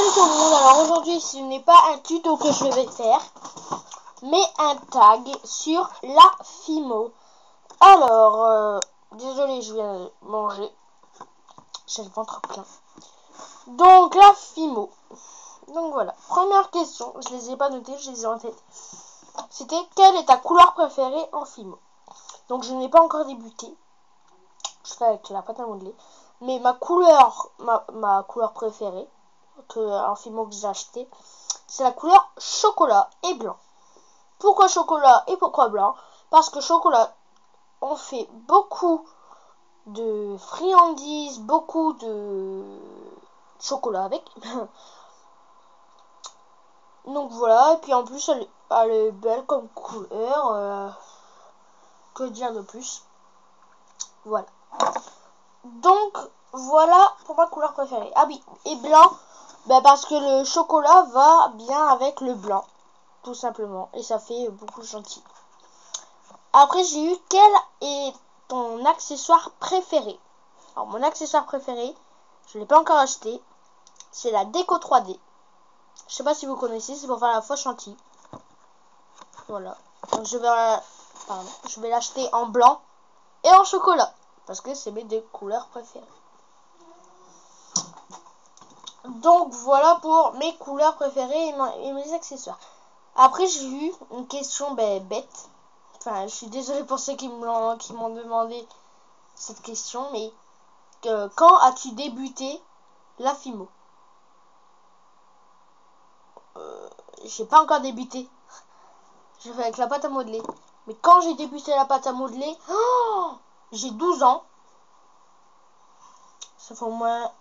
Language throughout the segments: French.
Salut tout le monde, alors aujourd'hui ce n'est pas un tuto que je vais faire, mais un tag sur la Fimo. Alors, désolé, je viens de manger, j'ai le ventre plein. Donc la Fimo, donc voilà, première question, je les ai pas notées, je les ai en tête. C'était quelle est ta couleur préférée en Fimo? Donc je n'ai pas encore débuté, je fais avec la pâte à modeler, mais ma couleur préférée, en Fimo que j'ai acheté, c'est la couleur chocolat et blanc. Pourquoi chocolat et pourquoi blanc? Parce que chocolat, on fait beaucoup de friandises, beaucoup de chocolat avec. Donc voilà, et puis en plus elle est belle comme couleur. Que dire de plus? Voilà. Donc voilà pour ma couleur préférée. Ah oui, et blanc, parce que le chocolat va bien avec le blanc. Tout simplement, et ça fait beaucoup gentil. Après j'ai eu quel est ton accessoire préféré? Alors mon accessoire préféré, je l'ai pas encore acheté, c'est la déco 3D. Je sais pas si vous connaissez, c'est pour faire la fausse chantilly. Voilà. Donc je vais l'acheter en blanc et en chocolat parce que c'est mes deux couleurs préférées. Donc voilà pour mes couleurs préférées et mes accessoires. Après j'ai eu une question bête. Enfin, je suis désolée pour ceux qui m'ont demandé cette question, mais quand as-tu débuté la Fimo? J'ai pas encore débuté. Je fais avec la pâte à modeler. Mais quand j'ai débuté la pâte à modeler, j'ai 12 ans. Ça fait au moins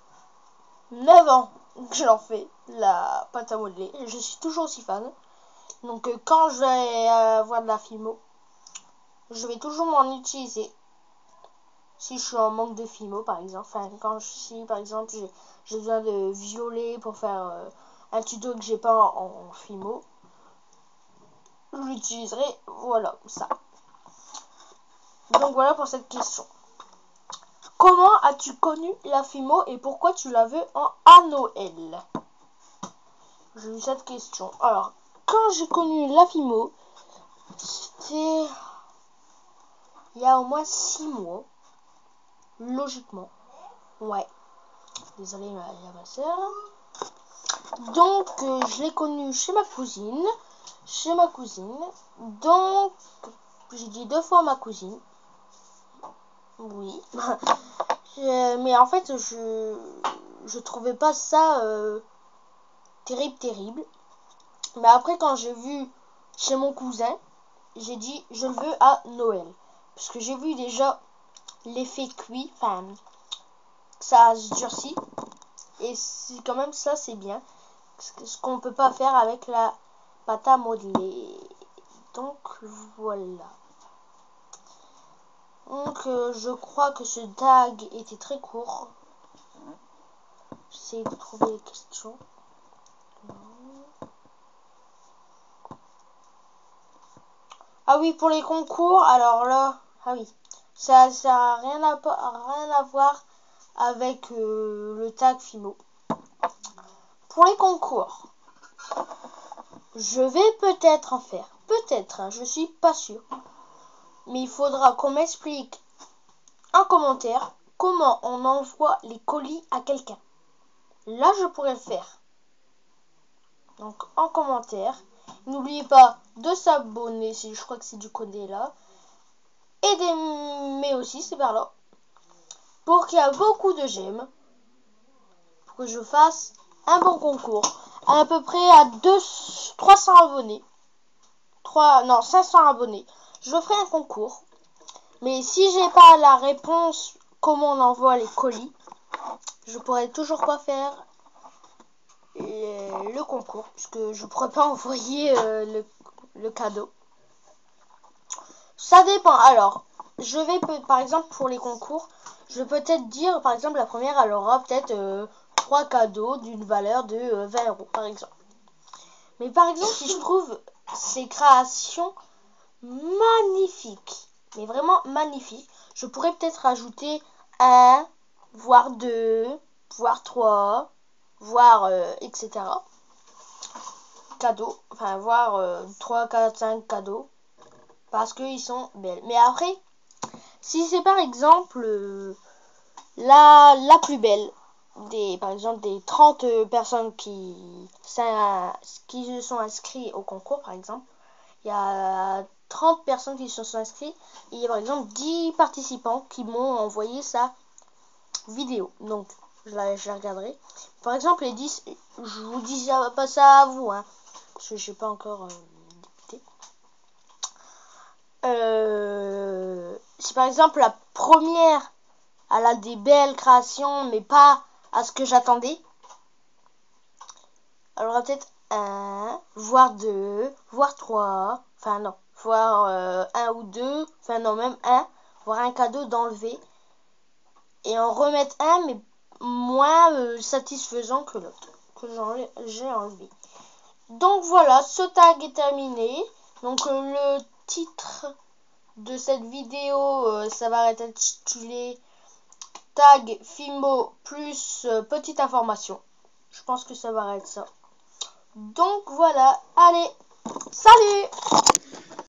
9 ans que j'en fais la pâte à modeler. Je suis toujours aussi fan. Donc quand je vais avoir de la Fimo, je vais toujours m'en utiliser. Si je suis en manque de Fimo par exemple, si par exemple j'ai besoin de violet pour faire un tuto que j'ai pas en Fimo, je l'utiliserai, voilà, ça. Donc voilà pour cette question. Comment as-tu connu la Fimo et pourquoi tu la veux à Noël? J'ai eu cette question. Alors, quand j'ai connu la Fimo, c'était il y a au moins 6 mois. Logiquement. Ouais. Désolée, il y a ma soeur. Donc, je l'ai connue chez ma cousine. Donc, j'ai dit 2 fois ma cousine. Oui. Mais en fait, je trouvais pas ça terrible. Mais après, quand j'ai vu chez mon cousin, j'ai dit je le veux à Noël. Parce que j'ai vu déjà l'effet cuit. Enfin, ça se durcit. Et c'est quand même ça, c'est bien. Ce qu'on peut pas faire avec la pâte à modeler. Donc voilà. Donc je crois que ce tag était très court. J'essaie de trouver les questions. Ah oui, pour les concours, alors là, ah oui, ça n'a rien à voir avec le tag Fimo. Pour les concours, je vais peut-être en faire. Peut-être, hein, je suis pas sûre. Mais il faudra qu'on m'explique en commentaire comment on envoie les colis à quelqu'un. Là, je pourrais le faire. Donc, en commentaire, n'oubliez pas de s'abonner, je crois que c'est du codé là. Et d'aimer aussi, c'est par là. Pour qu'il y ait beaucoup de j'aime. Pour que je fasse un bon concours. À peu près à 300 abonnés. 500 abonnés. Je ferai un concours. Mais si j'ai pas la réponse comment on envoie les colis, je pourrais toujours pas faire le concours. Puisque je pourrais pas envoyer le cadeau. Ça dépend. Alors, je vais par exemple pour les concours, je vais peut-être dire, par exemple, la première, elle aura peut-être 3 cadeaux d'une valeur de 20 € par exemple. Mais par exemple, si je trouve ces créations magnifiques, mais vraiment magnifiques, je pourrais peut-être ajouter 1, voire 2, voire 3, voire etc. Cadeaux, enfin voire 3, 4, 5 cadeaux parce qu'ils sont belles. Mais après, si c'est par exemple la plus belle, par exemple des 30 personnes qui se sont inscrits au concours, par exemple, il y a 30 personnes qui se sont inscrites et il y a par exemple 10 participants qui m'ont envoyé sa vidéo. Donc, je la regarderai. Par exemple, les 10, je vous dis pas ça à vous, hein, parce que je n'ai pas encore débuté. Si par exemple la première, elle a des belles créations, mais pas à ce que j'attendais, elle aura peut-être 1, voire 2, voire 3, enfin non, voire 1 ou 2, enfin non, même 1, voire un cadeau d'enlever, et en remettre un, mais moins satisfaisant que l'autre, que j'ai enlevé. Donc voilà, ce tag est terminé. Donc le titre de cette vidéo, ça va être intitulé tag Fimo plus petite information. Je pense que ça va être ça. Donc voilà, allez, salut!